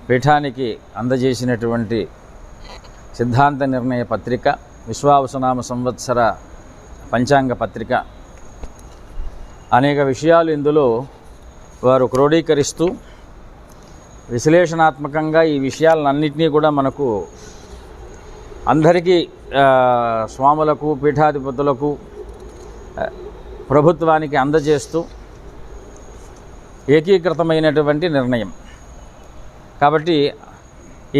పీఠానికి అందజేసినటువంటి సిద్ధాంత నిర్ణయ పత్రిక, విశ్వావసునామ సంవత్సర పంచాంగ పత్రిక, అనేక విషయాలు ఇందులో వారు క్రోడీకరిస్తూ విశ్లేషణాత్మకంగా ఈ విషయాలన్నింటినీ కూడా మనకు అందరికీ స్వాములకు, పీఠాధిపతులకు, ప్రభుత్వానికి అందజేస్తూ ఏకీకృతమైనటువంటి నిర్ణయం. కాబట్టి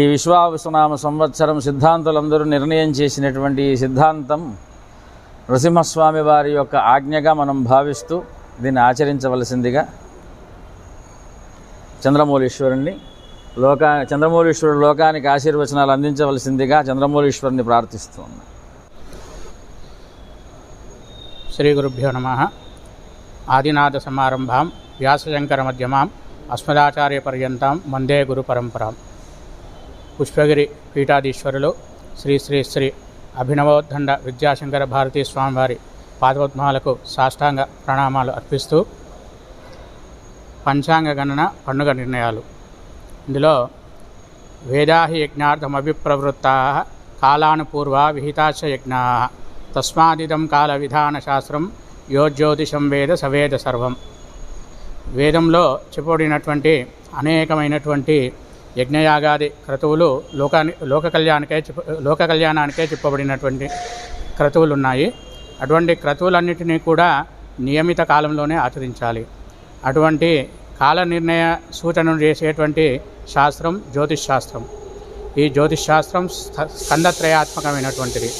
ఈ విశ్వావసునామ సంవత్సరం సిద్ధాంతులందరూ నిర్ణయం చేసినటువంటి ఈ సిద్ధాంతం నృసింహస్వామి వారి యొక్క ఆజ్ఞగా మనం భావిస్తూ దీన్ని ఆచరించవలసిందిగా చంద్రమౌళీశ్వరుడు లోకానికి ఆశీర్వచనాలు అందించవలసిందిగా చంద్రమౌళీశ్వరుని ప్రార్థిస్తూ ఉన్నాం. శ్రీ గురుభ్యో నమః. ఆదినాథ సమారంభాం వ్యాసశంకర మధ్యమాం అస్మదాచార్య పర్యంతం వందే గురు పరంపరాం. పుష్పగిరి పీఠాధీశ్వరులు శ్రీ శ్రీ శ్రీ అభినవోద్దండ విద్యాశంకర భారతీ స్వామివారి పాదపద్మాలకు సాష్టాంగ ప్రణామాలు అర్పిస్తూ పంచాంగ గణన పండుగ నిర్ణయాలు. ఇందులో వేదాహి యజ్ఞార్థమభిప్రవృత్తా కాలానుపూర్వ విహితాచ యజ్ఞా తస్మాదిదం కాల విధాన శాస్త్రం యో జ్యోతిషం వేద సవేద సర్వం. వేదంలో చెప్పబడినటువంటి అనేకమైనటువంటి యజ్ఞయాగాది క్రతువులు లోక కళ్యాణానికే చెప్పబడినటువంటి క్రతువులు ఉన్నాయి. అటువంటి క్రతువులన్నిటినీ కూడా నియమిత కాలంలోనే ఆచరించాలి. అటువంటి కాల నిర్ణయ సూచనను చేసేటువంటి శాస్త్రం జ్యోతిష్ శాస్త్రం. ఈ జ్యోతిష్ శాస్త్రం స్కందత్రయాత్మకమైనటువంటిది.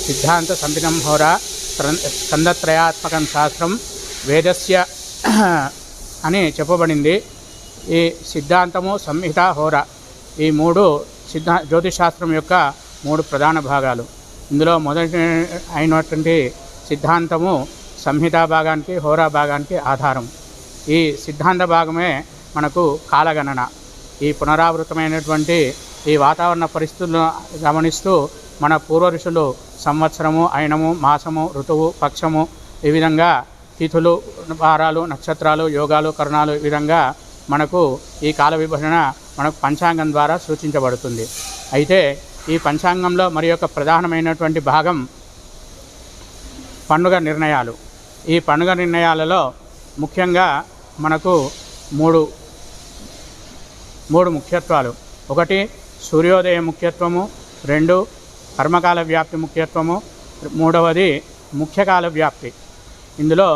సిద్ధాంత సంపినం హోరా స్కందత్రయాత్మకం శాస్త్రం వేదస్య అని చెప్పబడింది. ఈ సిద్ధాంతము, సంహిత, హోర ఈ మూడు జ్యోతిష్ శాస్త్రం యొక్క మూడు ప్రధాన భాగాలు. ఇందులో మొదటి అయినటువంటి సిద్ధాంతము సంహిత భాగానికి, హోరా భాగానికి ఆధారం. ఈ సిద్ధాంత భాగమే మనకు కాలగణన. ఈ పునరావృతమైనటువంటి ఈ వాతావరణ పరిస్థితులను గమనిస్తూ మన పూర్వ ఋషులు సంవత్సరము, అయినము, మాసము, ఋతువు, పక్షము, ఈ విధంగా తిథులు, వారాలు, నక్షత్రాలు, యోగాలు, కరణాలు, ఈ విధంగా మనకు ఈ కాల విభజన మనకు పంచాంగం ద్వారా సూచించబడుతుంది. అయితే ఈ పంచాంగంలో మరి యొక్క ప్రధానమైనటువంటి భాగం పండుగ నిర్ణయాలు. ఈ పండుగ నిర్ణయాలలో ముఖ్యంగా మనకు మూడు ముఖ్యత్వాలు. ఒకటి సూర్యోదయ ముఖ్యత్వము, రెండు కర్మకాల వ్యాప్తి ముఖ్యత్వము, మూడవది ముఖ్యకాల వ్యాప్తి. ఇందులో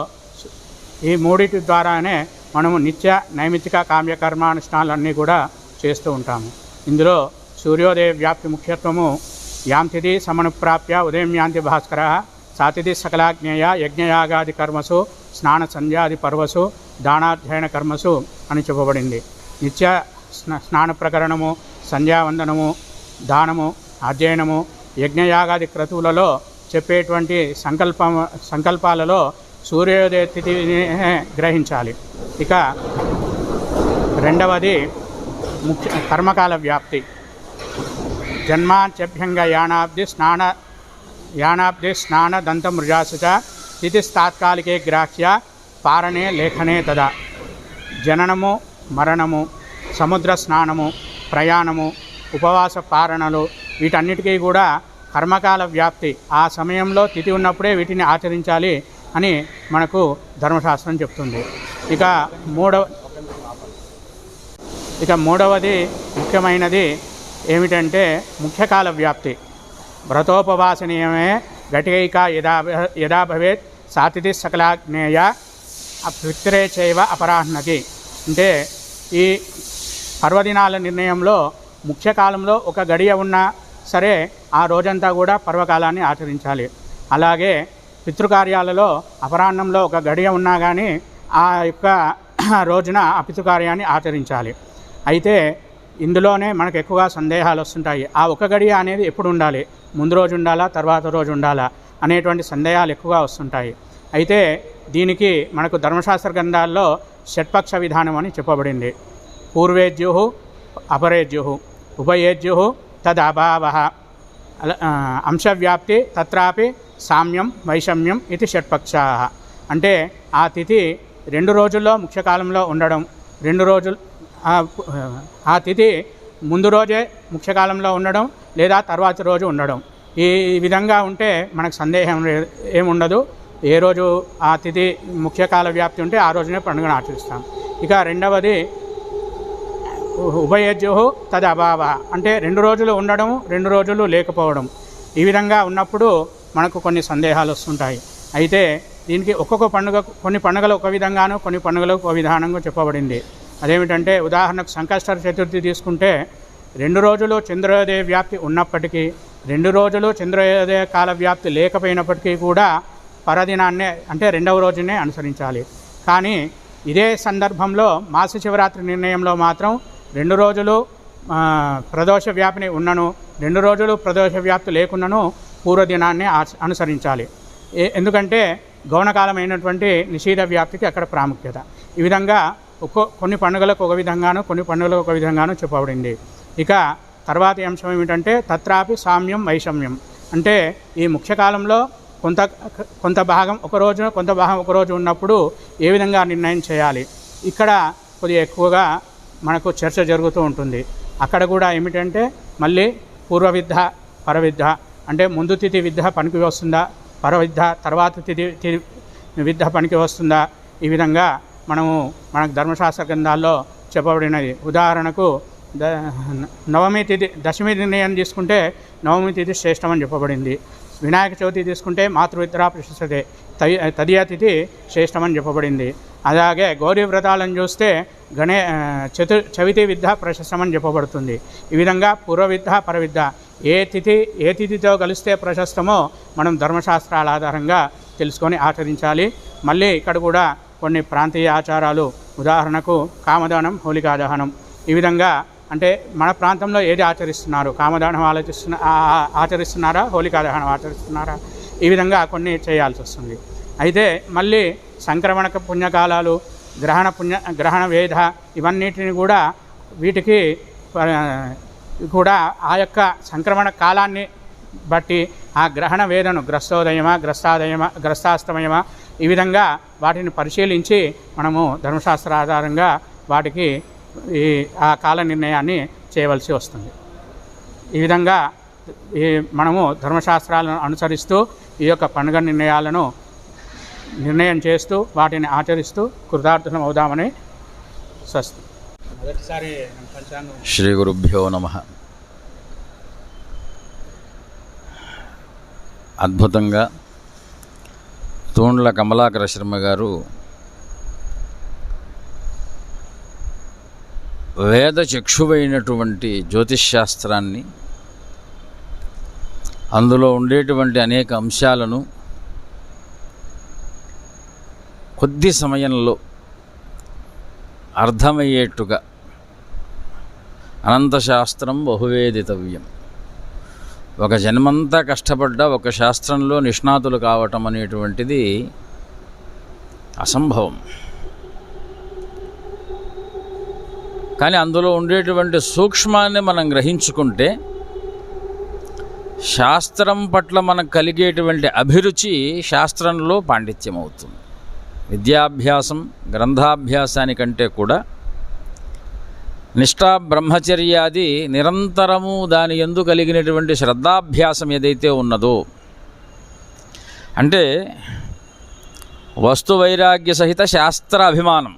ఈ మూడిటి ద్వారానే మనము నిత్య నైమిత్తిక కామ్యకర్మానుష్ఠానాలన్నీ కూడా చేస్తూ ఉంటాము. ఇందులో సూర్యోదయ వ్యాప్తి ముఖ్యత్వము యాంతిథి సమనుప్రాప్య ఉదయం యాంతి భాస్కర సాతిథి సకలాజ్ఞేయ యజ్ఞయాగాది కర్మసు స్నాన సంధ్యాది పర్వసు దానాధ్యయన కర్మసు అని చెప్పబడింది. నిత్య స్నాన ప్రకరణము, సంధ్యావందనము, దానము, అధ్యయనము, యజ్ఞయాగాది క్రతువులలో చెప్పేటువంటి సంకల్పాలలో సూర్యోదయ తిథిని గ్రహించాలి. ఇక రెండవది కర్మకాల వ్యాప్తి. జన్మాంత్యభ్యంగ యానాబ్ది స్నాన దంతమృజాసుచ తిథిస్తాత్కాలికే గ్రాహ్య పారణే లేఖనే తదా. జననము, మరణము, సముద్ర స్నానము, ప్రయాణము, ఉపవాస పారణలు వీటన్నిటికీ కూడా కర్మకాల వ్యాప్తి. ఆ సమయంలో తిథి ఉన్నప్పుడే వీటిని ఆచరించాలి అని మనకు ధర్మశాస్త్రం చెప్తుంది. ఇక మూడవది ముఖ్యమైనది ఏమిటంటే ముఖ్యకాల వ్యాప్తి. వ్రతోపవాసనీయమే ఘటికైక యదా భవేత్ సాతిథి సకలాజ్ఞేయ పిత్రే చైవ అపరాహ్నకి. అంటే ఈ పర్వదినాల నిర్ణయంలో ముఖ్యకాలంలో ఒక గడియ ఉన్నా సరే ఆ రోజంతా కూడా పర్వకాలాన్ని ఆచరించాలి. అలాగే పితృకార్యాలలో అపరాహ్నంలో ఒక గడియ ఉన్నా కానీ ఆ యొక్క రోజున ఆ పితృకార్యాన్ని ఆచరించాలి. అయితే ఇందులోనే మనకు ఎక్కువగా సందేహాలు వస్తుంటాయి. ఆ ఒక గడియ అనేది ఎప్పుడు ఉండాలి, ముందు రోజు ఉండాలా, తర్వాత రోజు ఉండాలా అనేటువంటి సందేహాలు ఎక్కువగా వస్తుంటాయి. అయితే దీనికి మనకు ధర్మశాస్త్ర గ్రంథాల్లో షట్పక్ష విధానం అని చెప్పబడింది. పూర్వేజ్యు, అపరేజ్యు, ఉభయేజ్యు తదభావ అంశవ్యాప్తి తత్రాపి సామ్యం వైషమ్యం ఇది షట్పక్షా. అంటే ఆ తిథి 2 రోజుల్లో ముఖ్యకాలంలో ఉండడం, 2 రోజులు ఆ తిథి ముందు రోజే ముఖ్యకాలంలో ఉండడం లేదా తర్వాతి రోజు ఉండడం. ఈ విధంగా ఉంటే మనకు సందేహం ఏముండదు. ఏ రోజు ఆ తిథి ముఖ్యకాల వ్యాప్తి ఉంటే ఆ రోజునే పండుగను ఆచరిస్తాం. ఇక రెండవది ఉభయజ్యో తద్ అభావ, అంటే 2 రోజులు ఉండడం 2 రోజులు లేకపోవడం. ఈ విధంగా ఉన్నప్పుడు మనకు కొన్ని సందేహాలు వస్తుంటాయి. అయితే దీనికి ఒక్కొక్క పండుగ, కొన్ని పండుగలు ఒక విధంగాను కొన్ని పండుగలు ఒక విధానంగా చెప్పబడింది. అదేమిటంటే ఉదాహరణకు సంకష్ట చతుర్థి తీసుకుంటే 2 రోజులు చంద్రోదయ వ్యాప్తి ఉన్నప్పటికీ 2 రోజులు చంద్రోదయ కాల వ్యాప్తి లేకపోయినప్పటికీ కూడా పరదినాన్నే అంటే 2వ రోజునే అనుసరించాలి. కానీ ఇదే సందర్భంలో మాస శివరాత్రి నిర్ణయంలో మాత్రం 2 రోజులు ప్రదోష వ్యాప్తిని ఉన్నను 2 రోజులు ప్రదోష వ్యాప్తి లేకున్నను పూర్వదినాన్ని అనుసరించాలి. ఎందుకంటే గౌణకాలమైనటువంటి నిషేధ వ్యాప్తికి అక్కడ ప్రాముఖ్యత. ఈ విధంగా కొన్ని పండుగలకు ఒక విధంగాను కొన్ని పండుగలకు ఒక విధంగాను చెప్పబడింది. ఇక తర్వాతి అంశం ఏమిటంటే తత్రాపి సామ్యం వైషమ్యం, అంటే ఈ ముఖ్యకాలంలో కొంత భాగం ఒక రోజు కొంత భాగం ఒక రోజు ఉన్నప్పుడు ఏ విధంగా నిర్ణయం చేయాలి, ఇక్కడ కొద్దిగా ఎక్కువగా మనకు చర్చ జరుగుతూ ఉంటుంది. అక్కడ కూడా ఏమిటంటే మళ్ళీ పూర్వవిద్ధ పరవిద్ధ, అంటే ముందు తిథి విద్ధ పనికి వస్తుందా, పరవిద్ధ తర్వాత తిథి విద్ధ పనికి వస్తుందా, ఈ విధంగా మనకు ధర్మశాస్త్ర గ్రంథాల్లో చెప్పబడినది. ఉదాహరణకు నవమి తిథి దశమి నిర్ణయం తీసుకుంటే నవమి తిథి శ్రేష్టమని చెప్పబడింది. వినాయక చవితి తీసుకుంటే మాతృవిద్రా ప్రశస్తతే తదియ తిథి శ్రేష్టమని చెప్పబడింది. అలాగే గౌరీ వ్రతాలను చూస్తే చవితి విద్య ప్రశస్తమని చెప్పబడుతుంది. ఈ విధంగా పూర్వవిద్య పరవిద్య ఏ తిథితో కలిస్తే ప్రశస్తమో మనం ధర్మశాస్త్రాల ఆధారంగా తెలుసుకొని ఆచరించాలి. మళ్ళీ ఇక్కడ కూడా కొన్ని ప్రాంతీయ ఆచారాలు, ఉదాహరణకు కామదానం హోలికా దహనం, ఈ విధంగా అంటే మన ప్రాంతంలో ఏది ఆచరిస్తున్నారు, కామదానం ఆచరిస్తున్నారా హోలికా దహనం ఆచరిస్తున్నారా, ఈ విధంగా కొన్ని చేయాల్సి వస్తుంది. అయితే మళ్ళీ సంక్రమణ పుణ్యకాలాలు, గ్రహణ వేద, ఇవన్నిటిని కూడా వీటికి కూడా ఆ యొక్క సంక్రమణ కాలాన్ని బట్టి ఆ గ్రహణ వేదను గ్రస్తోదయమా గ్రస్తాస్తమయమా ఈ విధంగా వాటిని పరిశీలించి మనము ధర్మశాస్త్ర ఆధారంగా వాటికి ఆ కాల నిర్ణయాన్ని చేయవలసి వస్తుంది. ఈ విధంగా మనము ధర్మశాస్త్రాలను అనుసరిస్తూ ఈ యొక్క పండుగ నిర్ణయం చేస్తూ వాటిని ఆచరిస్తూ కృతార్థులం అవుదామని స్వస్తి. మొదటిసారి శ్రీ గురుభ్యో నమః. అద్భుతంగా తూండ్ల కమలాకర శర్మ గారు వేద చక్షువైనటువంటి జ్యోతిష్శాస్త్రాన్ని, అందులో ఉండేటువంటి అనేక అంశాలను కొద్ది సమయంలో అర్థమయ్యేట్టుగా అనంతశాస్త్రం బహువేదితవ్యం, ఒక జన్మంతా కష్టపడ్డ ఒక శాస్త్రంలో నిష్ణాతులు కావటం అనేటువంటిది అసంభవం. కానీ అందులో ఉండేటువంటి సూక్ష్మాన్ని మనం గ్రహించుకుంటే శాస్త్రం పట్ల మనకు కలిగేటువంటి అభిరుచి శాస్త్రంలో పాండిత్యం అవుతుంది. విద్యాభ్యాసం గ్రంథాభ్యాసానికంటే కూడా నిష్ఠా బ్రహ్మచర్యాది నిరంతరము దాని యందు కలిగినటువంటి శ్రద్ధాభ్యాసం ఏదైతే ఉన్నదో, అంటే వస్తు వైరాగ్య సహిత శాస్త్ర అభిమానం,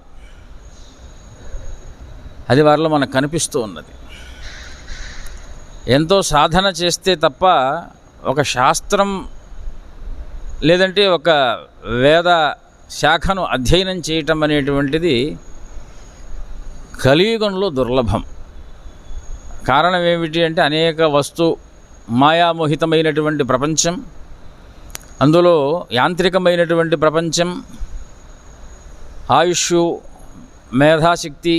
అది వారిలో మనకు కనిపిస్తూ ఉన్నది. ఎంతో సాధన చేస్తే తప్ప ఒక శాస్త్రం లేదంటే ఒక వేద శాఖను అధ్యయనం చేయటం అనేటువంటిది కలియుగంలో దుర్లభం. కారణం ఏమిటి అంటే అనేక మాయామోహితమైనటువంటి ప్రపంచం, అందులో యాంత్రికమైనటువంటి ప్రపంచం, ఆయుష్, మేధాశక్తి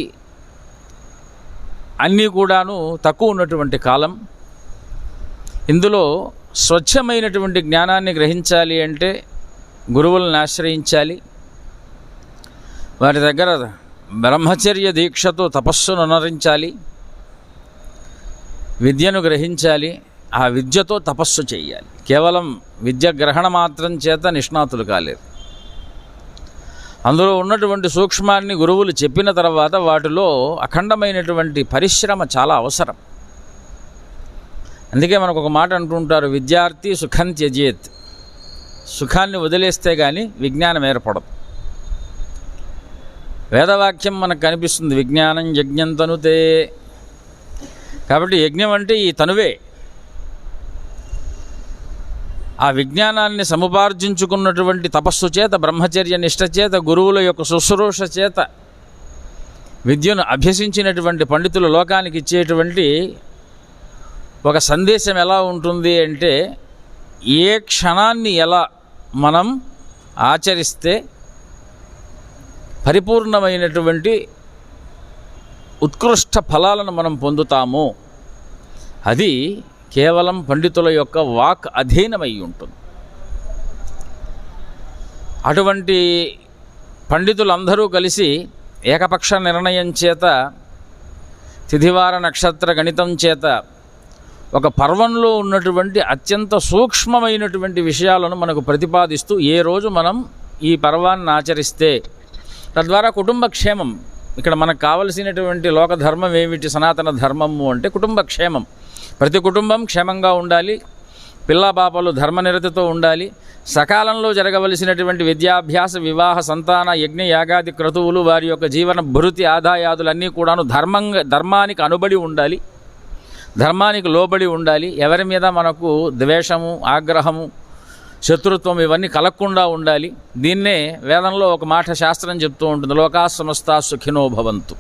అన్నీ కూడాను తక్కువ ఉన్నటువంటి కాలం. ఇందులో స్వచ్ఛమైనటువంటి జ్ఞానాన్ని గ్రహించాలి అంటే గురువులను ఆశ్రయించాలి. వారి దగ్గర బ్రహ్మచర్య దీక్షతో తపస్సును అనుసరించాలి, విద్యను గ్రహించాలి, ఆ విద్యతో తపస్సు చేయాలి. కేవలం విద్య గ్రహణ మాత్రం చేత నిష్ణాతులు కాలేరు. అందులో ఉన్నటువంటి సూక్ష్మాన్ని గురువులు చెప్పిన తర్వాత వాటిలో అఖండమైనటువంటి పరిశ్రమ చాలా అవసరం. అందుకే మనకు ఒక మాట అంటుంటారు, విద్యార్థి సుఖం త్యజేత్. సుఖాన్ని వదిలేస్తే కానీ విజ్ఞానం ఏర్పడదు. వేదవాక్యం మనకు కనిపిస్తుంది, విజ్ఞానం యజ్ఞం తనుతే. కాబట్టి యజ్ఞం అంటే ఈ తనువే. ఆ విజ్ఞానాన్ని సముపార్జించుకున్నటువంటి తపస్సు చేత, బ్రహ్మచర్య నిష్ఠ చేత, గురువుల యొక్క శుశ్రూష చేత విద్యను అభ్యసించినటువంటి పండితులు లోకానికి ఇచ్చేటువంటి ఒక సందేశం ఎలా ఉంటుంది అంటే, ఏ క్షణాన్ని ఎలా మనం ఆచరిస్తే పరిపూర్ణమైనటువంటి ఉత్కృష్ట ఫలాలను మనం పొందుతాము, అది కేవలం పండితుల యొక్క వాక్ అధీనమై ఉంటుంది. అటువంటి పండితులందరూ కలిసి ఏకపక్ష నిర్ణయం చేత, తిథివార నక్షత్ర గణితం చేత ఒక పర్వంలో ఉన్నటువంటి అత్యంత సూక్ష్మమైనటువంటి విషయాలను మనకు ప్రతిపాదిస్తూ, ఏ రోజు మనం ఈ పర్వాన్ని ఆచరిస్తే తద్వారా కుటుంబ క్షేమం. ఇక్కడ మనకు కావలసినటువంటి లోకధర్మం ఏమిటి, సనాతన ధర్మము అంటే కుటుంబ క్షేమం. ప్రతి కుటుంబం క్షేమంగా ఉండాలి, పిల్లాపాపలు ధర్మనిరతితో ఉండాలి, సకాలంలో జరగవలసినటువంటి విద్యాభ్యాస, వివాహ, సంతాన, యజ్ఞ, యాగాది క్రతువులు, వారి యొక్క జీవన భృతి ఆదాయాదులన్నీ కూడాను ధర్మానికి అనుబడి ఉండాలి, ధర్మానికి లోబడి ఉండాలి. ఎవరి మీద మనకు ద్వేషము, ఆగ్రహము, శత్రుత్వం ఇవన్నీ కలగకుండా ఉండాలి. దీన్నే వేదంలో ఒక మాట శాస్త్రం చెప్తూ ఉంటుంది, లోకా సమస్తా సుఖినో భవంతు.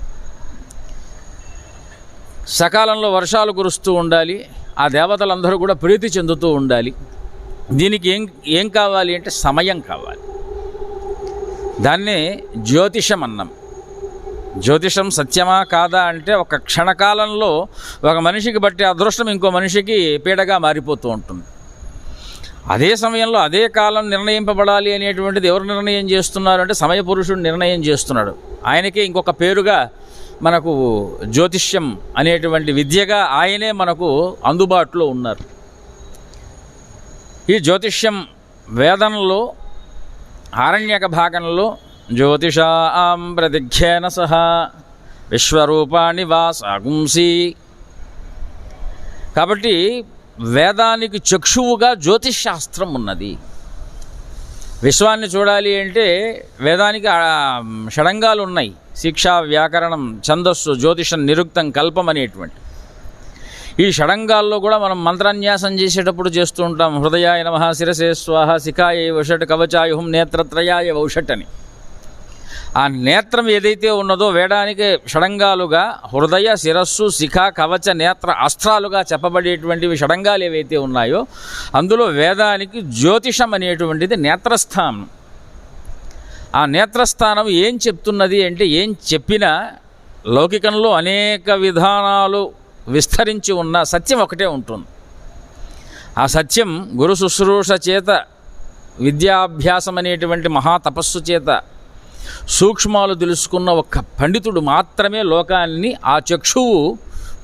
సకాలంలో వర్షాలు కురుస్తూ ఉండాలి, ఆ దేవతలందరూ కూడా ప్రీతి చెందుతూ ఉండాలి. దీనికి ఏం కావాలి అంటే సమయం కావాలి. దాన్నే జ్యోతిషం అన్నాం. జ్యోతిషం సత్యమా కాదా అంటే, ఒక క్షణకాలంలో ఒక మనిషికి బట్టి అదృష్టం ఇంకో మనిషికి పీడగా మారిపోతూ ఉంటుంది. అదే సమయంలో అదే కాలం నిర్ణయింపబడాలి అనేటువంటిది ఎవరు నిర్ణయం చేస్తున్నారు అంటే, సమయ పురుషుడు నిర్ణయం చేస్తున్నాడు. ఆయనకే ఇంకొక పేరుగా మనకు జ్యోతిష్యం అనేటువంటి విద్యగా ఆయనే మనకు అందుబాటులో ఉన్నారు. ఈ జ్యోతిష్యం వేదంలో ఆరణ్యక భాగంలో జ్యోతిషాం ప్రతిఘ్యేన సహ విశ్వరూపాణి వా సాగుంసి. కాబట్టి వేదానికి చక్షువుగా జ్యోతిషాస్త్రం ఉన్నది. విశ్వాన్ని చూడాలి అంటే వేదానికి షడంగాలు ఉన్నాయి, శిక్ష, వ్యాకరణం, ఛందస్సు, జ్యోతిషం, నిరుక్తం, కల్పం అనేటువంటి. ఈ షడంగాల్లో కూడా మనం మంత్రాన్యాసం చేసేటప్పుడు చేస్తూ ఉంటాం. హృదయాయ నమః, శిరసే స్వాహ, శిఖాయ వషట్, కవచాయుహం, నేత్రత్రయాయ వౌషట్ అని. ఆ నేత్రం ఏదైతే ఉన్నదో వేదానికి షడంగాలుగా హృదయ, శిరస్సు, శిఖ, కవచ, నేత్ర, అస్త్రాలుగా చెప్పబడేటువంటివి షడంగాలు ఏవైతే ఉన్నాయో అందులో వేదానికి జ్యోతిషం అనేటువంటిది నేత్రస్థానం. ఆ నేత్రస్థానం ఏం చెప్తున్నది అంటే, ఏం చెప్పినా లౌకికంలో అనేక విధానాలు విస్తరించి ఉన్న సత్యం ఒకటే ఉంటుంది. ఆ సత్యం గురు శుశ్రూష చేత, విద్యాభ్యాసం అనేటువంటి మహాతపస్సు చేత సూక్ష్మాలు తెలుసుకున్న ఒక పండితుడు మాత్రమే లోకాన్ని ఆ చక్షువు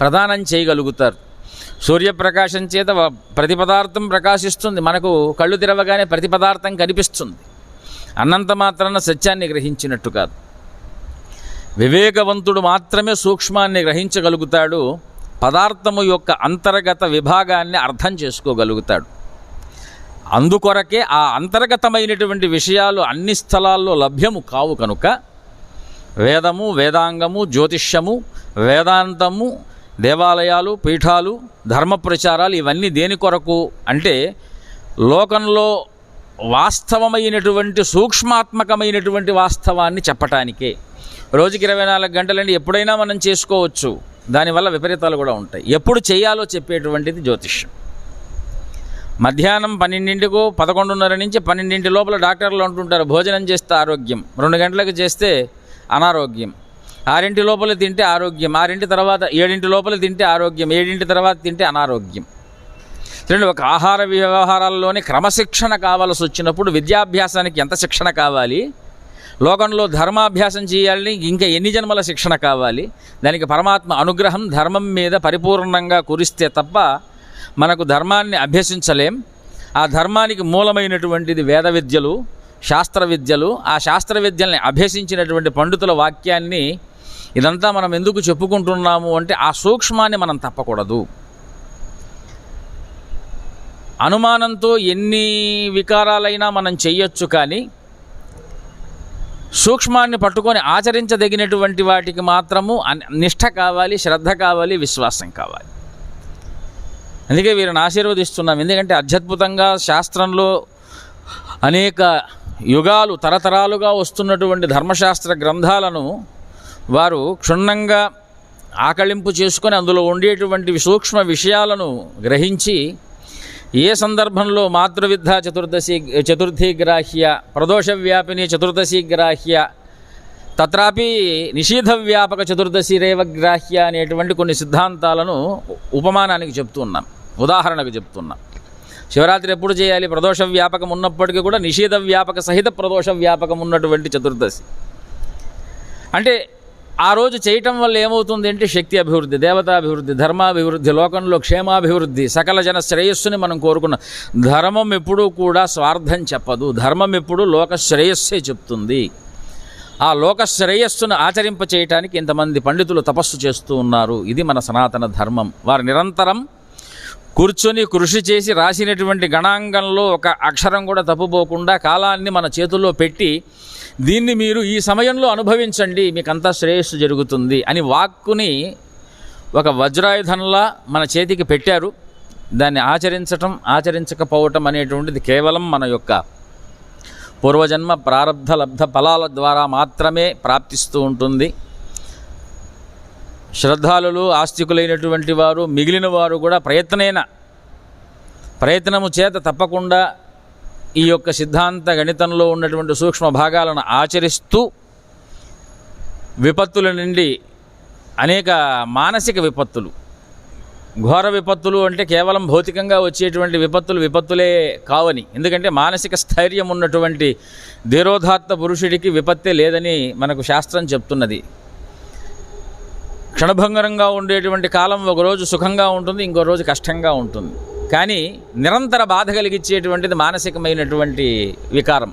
ప్రదానం చేయగలుగుతారు. సూర్యప్రకాశం చేత ప్రతి పదార్థం ప్రకాశిస్తుంది, మనకు కళ్ళు తెరవగానే ప్రతి పదార్థం కనిపిస్తుంది. అన్నంత మాత్రాన సత్యాన్ని గ్రహించినట్టు కాదు. వివేకవంతుడు మాత్రమే సూక్ష్మాన్ని గ్రహించగలుగుతాడు, పదార్థము యొక్క అంతర్గత విభాగాన్ని అర్థం చేసుకోగలుగుతాడు. అందుకొరకే ఆ అంతర్గతమైనటువంటి విషయాలు అన్ని స్థలాల్లో లభ్యము కావు కనుక వేదము, వేదాంగము, జ్యోతిష్యము, వేదాంతము, దేవాలయాలు, పీఠాలు, ధర్మ ప్రచారాలు ఇవన్నీ దేని కొరకు అంటే, లోకంలో వాస్తవమైనటువంటి సూక్ష్మాత్మకమైనటువంటి వాస్తవాన్ని చెప్పటానికే. రోజుకి 24 గంటలండి ఎప్పుడైనా మనం చేసుకోవచ్చు, దానివల్ల విపరీతాలు కూడా ఉంటాయి. ఎప్పుడు చేయాలో చెప్పేటువంటిది జ్యోతిష్యం. మధ్యాహ్నం 12కో 11:30 నుంచి 12 లోపల డాక్టర్లు అంటుంటారు భోజనం చేస్తే ఆరోగ్యం, 2 గంటలకు చేస్తే అనారోగ్యం, 6 లోపల తింటే ఆరోగ్యం, 6 తర్వాత 7 లోపల తింటే ఆరోగ్యం, 7 తర్వాత తింటే అనారోగ్యం. చూడండి, ఒక ఆహార వ్యవహారాల్లోనే క్రమశిక్షణ కావాల్సి వచ్చినప్పుడు విద్యాభ్యాసానికి ఎంత శిక్షణ కావాలి, లోకంలో ధర్మాభ్యాసం చేయాలని ఇంకా ఎన్ని జన్మల శిక్షణ కావాలి. దానికి పరమాత్మ అనుగ్రహం ధర్మం మీద పరిపూర్ణంగా కురిస్తే తప్ప మనకు ధర్మాన్ని అభ్యసించలేం. ఆ ధర్మానికి మూలమైనటువంటిది వేద విద్యలు, శాస్త్ర విద్యలు. ఆ శాస్త్ర విద్యల్ని అభ్యసించినటువంటి పండితుల వాక్యాన్ని ఇదంతా మనం ఎందుకు చెప్పుకుంటున్నాము అంటే ఆ సూక్ష్మాన్ని మనం తప్పకూడదు. అనుమానంతో ఎన్ని వికారాలైనా మనం చెయ్యొచ్చు, కానీ సూక్ష్మాన్ని పట్టుకొని ఆచరించదగినటువంటి వాటికి మాత్రము నిష్ఠ కావాలి, శ్రద్ధ కావాలి, విశ్వాసం కావాలి. అందుకే వీరిని ఆశీర్వదిస్తున్నాం. ఎందుకంటే అత్యద్భుతంగా శాస్త్రంలో అనేక యుగాలు తరతరాలుగా వస్తున్నటువంటి ధర్మశాస్త్ర గ్రంథాలను వారు క్షుణ్ణంగా ఆకళింపు చేసుకొని అందులో ఉండేటువంటి సూక్ష్మ విషయాలను గ్రహించి ఏ సందర్భంలో మాతృవిద్ధ చతుర్థి గ్రాహ్య, ప్రదోష వ్యాపిని చతుర్దశి గ్రాహ్య, తత్రాపి నిషీధ వ్యాపక చతుర్దశి రేవ గ్రాహ్య అనేటువంటి కొన్ని సిద్ధాంతాలను ఉపమానానికి చెప్తున్నాం, ఉదాహరణకు చెప్తున్నాం. శివరాత్రి ఎప్పుడు చేయాలి? ప్రదోష వ్యాపకం ఉన్నప్పటికీ కూడా నిషేధ వ్యాపక సహిత ప్రదోష వ్యాపకం ఉన్నటువంటి చతుర్దశి. అంటే ఆ రోజు చేయటం వల్ల ఏమవుతుంది అంటే శక్తి అభివృద్ధి, దేవతాభివృద్ధి, ధర్మాభివృద్ధి, లోకంలో క్షేమాభివృద్ధి, సకల జన శ్రేయస్సుని మనం కోరుకున్నాం. ధర్మం ఎప్పుడూ కూడా స్వార్థం చెప్పదు, ధర్మం ఎప్పుడు లోక శ్రేయస్సే చెప్తుంది. ఆ లోక శ్రేయస్సును ఆచరింప చేయటానికి ఇంతమంది పండితులు తపస్సు చేస్తూ ఉన్నారు. ఇది మన సనాతన ధర్మం. వారు నిరంతరం కూర్చొని కృషి చేసి రాసినటువంటి గణాంగంలో ఒక అక్షరం కూడా తప్పుపోకుండా కాలాన్ని మన చేతుల్లో పెట్టి దీన్ని మీరు ఈ సమయంలో అనుభవించండి, మీకంతా శ్రేయస్సు జరుగుతుంది అని వాక్కుని ఒక వజ్రాయుధంలా మన చేతికి పెట్టారు. దాన్ని ఆచరించటం, ఆచరించకపోవటం అనేటువంటిది కేవలం మన యొక్క పూర్వజన్మ ప్రారబ్ధ లబ్ధ ఫలాల ద్వారా మాత్రమే ప్రాప్తిస్తూ ఉంటుంది. శ్రద్ధాలులు, ఆస్తికులైనటువంటి వారు, మిగిలిన వారు కూడా ప్రయత్నము చేత తప్పకుండా ఈ యొక్క సిద్ధాంత గణితంలో ఉన్నటువంటి సూక్ష్మ భాగాలను ఆచరిస్తూ విపత్తుల నుండి అనేక మానసిక విపత్తులు, ఘోర విపత్తులు అంటే కేవలం భౌతికంగా వచ్చేటువంటి విపత్తులే కావని, ఎందుకంటే మానసిక స్థైర్యం ఉన్నటువంటి ధీరోదాత్త పురుషుడికి విపత్తే లేదని మనకు శాస్త్రం చెప్తున్నది. క్షణభంగరంగా ఉండేటువంటి కాలం ఒకరోజు సుఖంగా ఉంటుంది, ఇంకో రోజు కష్టంగా ఉంటుంది. కానీ నిరంతర బాధ కలిగించేటువంటిది మానసికమైనటువంటి వికారం.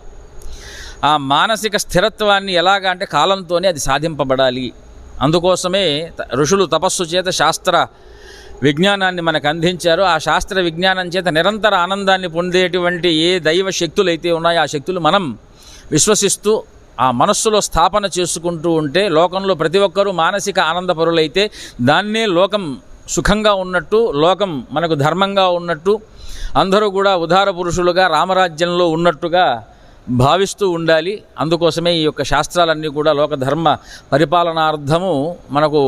ఆ మానసిక స్థిరత్వాన్ని ఎలాగా అంటే కాలంతోనే అది సాధింపబడాలి. అందుకోసమే ఋషులు తపస్సు చేత శాస్త్ర విజ్ఞానాన్ని మనకు అందించారు. ఆ శాస్త్ర విజ్ఞానం చేత నిరంతర ఆనందాన్ని పొందేటువంటి ఏ దైవ శక్తులు అయితే ఉన్నాయో ఆ శక్తులు మనం విశ్వసిస్తూ ఆ మనస్సులో స్థాపన చేసుకుంటూ ఉంటే లోకంలో ప్రతి ఒక్కరూ మానసిక ఆనందపరులైతే దాన్నే లోకం సుఖంగా ఉన్నట్టు, లోకం మనకు ధర్మంగా ఉన్నట్టు, అందరూ కూడా ఉదార పురుషులుగా రామరాజ్యంలో ఉన్నట్టుగా భావిస్తూ ఉండాలి. అందుకోసమే ఈ యొక్క శాస్త్రాలన్నీ కూడా లోకధర్మ పరిపాలనార్థము మనకు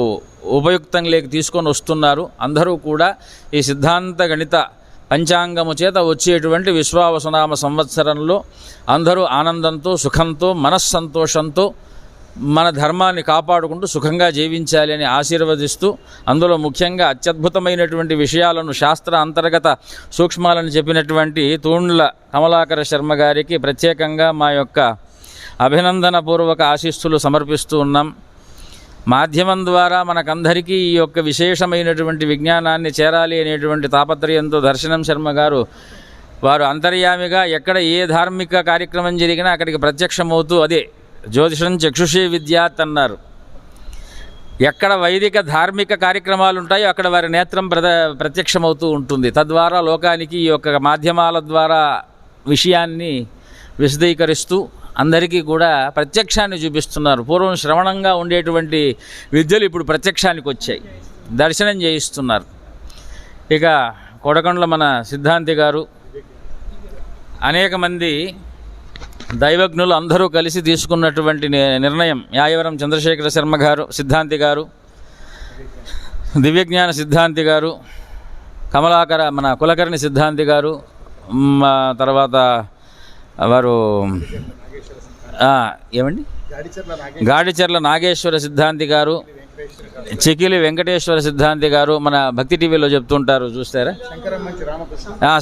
ఉపయుక్తంలోకి తీసుకొని వస్తున్నారు. అందరూ కూడా ఈ సిద్ధాంత గణిత పంచాంగము చేత వచ్చేటువంటి విశ్వావసునామ సంవత్సరంలో అందరూ ఆనందంతో, సుఖంతో, మనస్సంతోషంతో మన ధర్మాన్ని కాపాడుకుంటూ సుఖంగా జీవించాలి అని ఆశీర్వదిస్తూ, అందులో ముఖ్యంగా అత్యద్భుతమైనటువంటి విషయాలను శాస్త్ర అంతర్గత సూక్ష్మాలను చెప్పినటువంటి తూండ్ల కమలాకర శర్మ గారికి ప్రత్యేకంగా మా యొక్క అభినందనపూర్వక ఆశీస్సులు సమర్పిస్తూ ఉన్నాం. మాధ్యమం ద్వారా మనకందరికీ ఈ యొక్క విశేషమైనటువంటి విజ్ఞానాన్ని చేరాలి అనేటువంటి తాపత్రయంతో దర్శనం శర్మ గారు వారు అంతర్యామిగా ఎక్కడ ఏ ధార్మిక కార్యక్రమం జరిగినా అక్కడికి ప్రత్యక్షమవుతూ, అదే జ్యోతిషం చక్షుషీ విద్యాత్ అన్నారు. ఎక్కడ వైదిక ధార్మిక కార్యక్రమాలు ఉంటాయో అక్కడ వారి నేత్రం ప్రత్యక్షమవుతూ ఉంటుంది. తద్వారా లోకానికి ఈ యొక్క మాధ్యమాల ద్వారా విషయాన్ని విశదీకరిస్తూ అందరికీ కూడా ప్రత్యక్షాన్ని చూపిస్తున్నారు. పూర్వం శ్రవణంగా ఉండేటువంటి విద్యలు ఇప్పుడు ప్రత్యక్షానికి వచ్చాయి, దర్శనం చేయిస్తున్నారు. ఇక కొడకొండల మన సిద్ధాంతి గారు, అనేక మంది దైవజ్ఞులు అందరూ కలిసి తీసుకున్నటువంటి నిర్ణయం, యాయవరం చంద్రశేఖర శర్మ గారు సిద్ధాంతి గారు, దివ్యజ్ఞాన సిద్ధాంతి గారు, కమలాకర మన కులకర్ణి సిద్ధాంతి గారు, తర్వాత వారు ఏమండి గాడిచెర్ల నాగేశ్వర సిద్ధాంతి గారు, చికిలి వెంకటేశ్వర సిద్ధాంతి గారు, మన భక్తి టీవీలో చెప్తుంటారు చూస్తారా,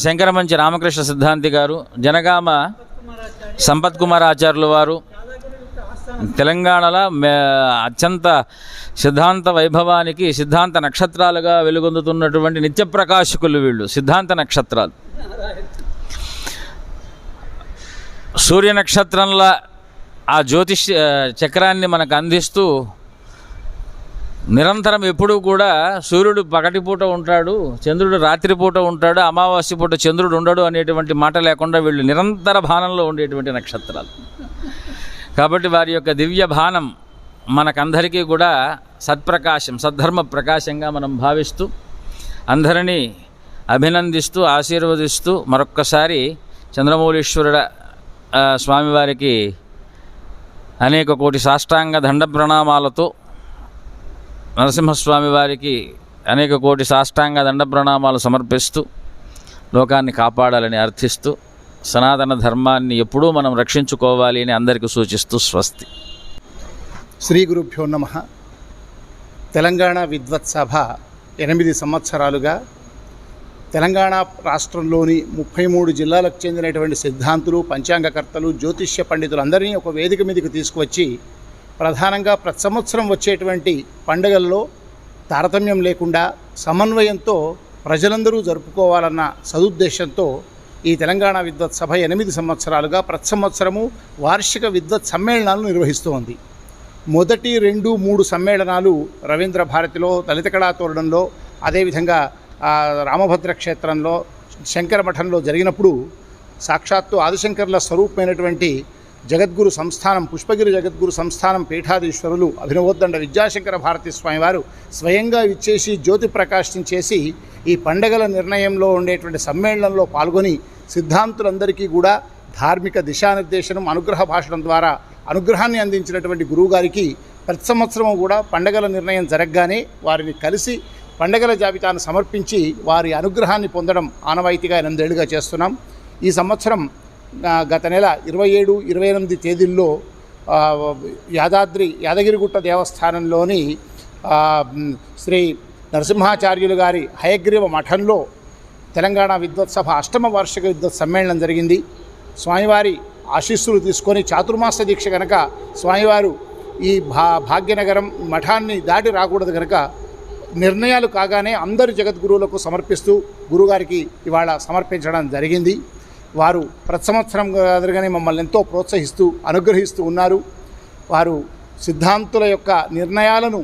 శంకరమంచి రామకృష్ణ సిద్ధాంతి గారు, జనగామ సంపత్ కుమార్ ఆచార్యులు వారు, తెలంగాణలో అత్యంత సిద్ధాంత వైభవానికి సిద్ధాంత నక్షత్రాలుగా వెలుగొందుతున్నటువంటి నిత్యప్రకాశకులు వీళ్ళు, సిద్ధాంత నక్షత్రాలు. సూర్య నక్షత్రంలా ఆ జ్యోతిష్ చక్రాన్ని మనకు అందిస్తూ నిరంతరం ఎప్పుడూ కూడా సూర్యుడు పగటిపూట ఉంటాడు, చంద్రుడు రాత్రిపూట ఉంటాడు, అమావాస్య పూట చంద్రుడు ఉండడు అనేటువంటి మాట లేకుండా వీళ్ళు నిరంతర భానంలో ఉండేటువంటి నక్షత్రాలు. కాబట్టి వారి యొక్క దివ్య భానం మనకందరికీ కూడా సత్ప్రకాశం, సద్ధర్మ ప్రకాశంగా మనం భావిస్తూ అందరినీ అభినందిస్తూ ఆశీర్వదిస్తూ మరొక్కసారి చంద్రమౌళీశ్వరుడ స్వామివారికి అనేక కోటి సాష్టాంగ దండ ప్రణామాలతో, నరసింహస్వామి వారికి అనేక కోటి సాష్టాంగ దండ ప్రణామాలు సమర్పిస్తూ లోకాన్ని కాపాడాలని అర్థిస్తూ సనాతన ధర్మాన్ని ఎప్పుడూ మనం రక్షించుకోవాలి అని అందరికీ సూచిస్తూ స్వస్తి. శ్రీ గురుభ్యో నమః. తెలంగాణ విద్వత్ సభ 8 సంవత్సరాలుగా తెలంగాణ రాష్ట్రంలోని 33 జిల్లాలకు చెందినటువంటి సిద్ధాంతులు, పంచాంగకర్తలు, జ్యోతిష్య పండితులు అందరినీ ఒక వేదిక మీదకి తీసుకువచ్చి ప్రధానంగా ప్రతి సంవత్సరం వచ్చేటువంటి పండుగల్లో తారతమ్యం లేకుండా సమన్వయంతో ప్రజలందరూ జరుపుకోవాలన్న సదుద్దేశంతో ఈ తెలంగాణ విద్వత్ సభ 8 సంవత్సరాలుగా ప్రతి సంవత్సరము వార్షిక విద్వత్ సమ్మేళనాలు నిర్వహిస్తూ ఉంది. మొదటి 2, 3 సమ్మేళనాలు రవీంద్ర భారతిలో, లలిత కళాతోరణంలో, అదేవిధంగా రామభద్ర క్షేత్రంలో, శంకర మఠంలో జరిగినప్పుడు సాక్షాత్తు ఆదిశంకర్ల స్వరూపమైనటువంటి జగద్గురు సంస్థానం, పుష్పగిరి జగద్గురు సంస్థానం పీఠాధీశ్వరులు అభినవోద్దండ విద్యాశంకర భారతి స్వామివారు స్వయంగా ఇచ్చేసి జ్యోతి ప్రకాశించేసి ఈ పండగల నిర్ణయంలో ఉండేటువంటి సమ్మేళనంలో పాల్గొని సిద్ధాంతులందరికీ కూడా ధార్మిక దిశానిర్దేశనం, అనుగ్రహ భాషణం ద్వారా అనుగ్రహాన్ని అందించినటువంటి గురువుగారికి ప్రతి సంవత్సరం కూడా పండగల నిర్ణయం జరగగానే వారిని కలిసి పండగల జాబితాను సమర్పించి వారి అనుగ్రహాన్ని పొందడం ఆనవాయితీగా 8 ఏళ్లుగా చేస్తున్నాం. ఈ సంవత్సరం గత నెల 27, 28 తేదీల్లో యాదగిరిగుట్ట దేవస్థానంలోని శ్రీ నరసింహాచార్యులు గారి హయగ్రీవ మఠంలో తెలంగాణ విద్వత్ సభ 8వ వార్షిక విద్వత్ సమ్మేళనం జరిగింది. స్వామివారి ఆశీస్సులు తీసుకొని చాతుర్మాస దీక్ష కనుక స్వామివారు ఈ భాగ్యనగరం మఠాన్ని దాటి రాకూడదు కనుక నిర్ణయాలు కాగానే అందరు జగద్గురువులకు సమర్పిస్తూ గురుగారికి ఇవాళ సమర్పించడం జరిగింది. వారు ప్రతి సంవత్సరం ఎదురుగానే మమ్మల్ని ఎంతో ప్రోత్సహిస్తూ అనుగ్రహిస్తూ ఉన్నారు. వారు సిద్ధాంతుల యొక్క నిర్ణయాలను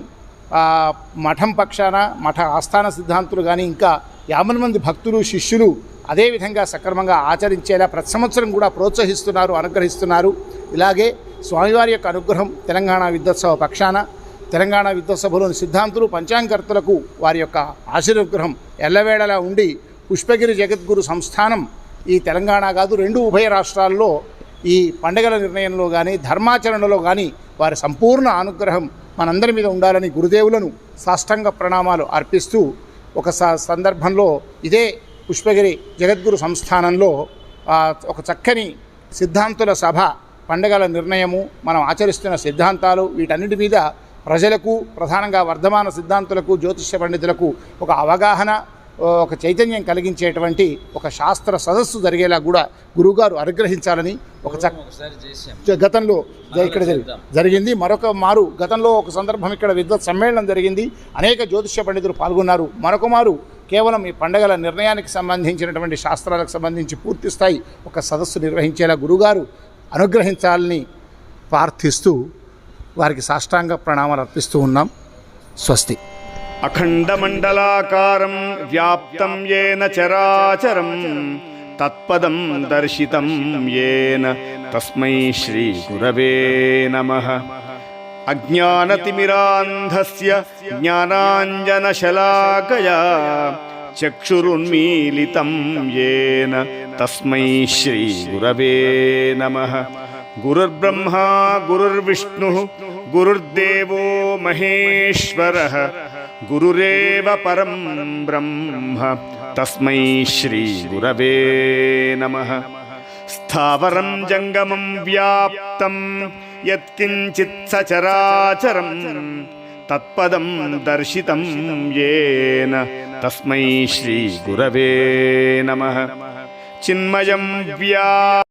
మఠం పక్షాన, మఠ ఆస్థాన సిద్ధాంతులు కానీ ఇంకా 50 మంది భక్తులు, శిష్యులు అదేవిధంగా సక్రమంగా ఆచరించేలా ప్రతి సంవత్సరం కూడా ప్రోత్సహిస్తున్నారు, అనుగ్రహిస్తున్నారు. ఇలాగే స్వామివారి యొక్క అనుగ్రహం తెలంగాణ విద్వత్సభ పక్షాన, తెలంగాణ విద్వత్సభలోని సిద్ధాంతులు, పంచాంగకర్తలకు వారి యొక్క ఆశీర్వగ్రహం ఎల్లవేళలా ఉండి పుష్పగిరి జగద్గురు సంస్థానం ఈ తెలంగాణ కాదు 2 ఉభయ రాష్ట్రాల్లో ఈ పండుగల నిర్ణయంలో కానీ ధర్మాచరణలో కానీ వారి సంపూర్ణ అనుగ్రహం మనందరి మీద ఉండాలని గురుదేవులను సాష్టాంగ ప్రణామాలు అర్పిస్తూ ఒక సందర్భంలో ఇదే పుష్పగిరి జగద్గురు సంస్థానంలో ఒక చక్కని సిద్ధాంతుల సభ, పండుగల నిర్ణయము, మనం ఆచరిస్తున్న సిద్ధాంతాలు, వీటన్నిటి మీద ప్రజలకు, ప్రధానంగా వర్ధమాన సిద్ధాంతులకు, జ్యోతిష్య పండితులకు ఒక అవగాహన, ఒక చైతన్యం కలిగించేటువంటి ఒక శాస్త్ర సదస్సు జరిగేలా కూడా గురువుగారు అనుగ్రహించాలని గతంలో ఇక్కడ జరిగింది. మరొక మారు గతంలో ఒక సందర్భం ఇక్కడ విద్వత్ సమ్మేళనం జరిగింది. అనేక జ్యోతిష్య పండితులు పాల్గొన్నారు. మరొక మారు కేవలం ఈ పండుగల నిర్ణయానికి సంబంధించినటువంటి శాస్త్రాలకు సంబంధించి పూర్తి స్థాయి ఒక సదస్సు నిర్వహించేలా గురుగారు అనుగ్రహించాలని ప్రార్థిస్తూ వారికి సాష్టాంగ ప్రణామాలు అర్పిస్తూ ఉన్నాం. స్వస్తి. అఖండమండలాకారం వ్యాప్తం యేన చరాచరం తత్పదం దర్శితం యేన తస్మై శ్రీ గురవే నమః. అజ్ఞానతిమిరాంధస్య జ్ఞానాంజనశలాకయా చక్షురున్మీలితం యేన తస్మై శ్రీ గురవే నమః. గురుర్బ్రహ్మా గురుర్విష్ణుః గురుర్దేవో మహేశ్వరః గురురేవ పరం బ్రహ్మ తస్మై శ్రీ గురవే నమః. స్థావరం జంగమం వ్యాప్తం యత్కించిత్ సచరాచరం తత్పదం దర్శితం యేన తస్మై శ్రీ గురవే నమః. చిన్మయం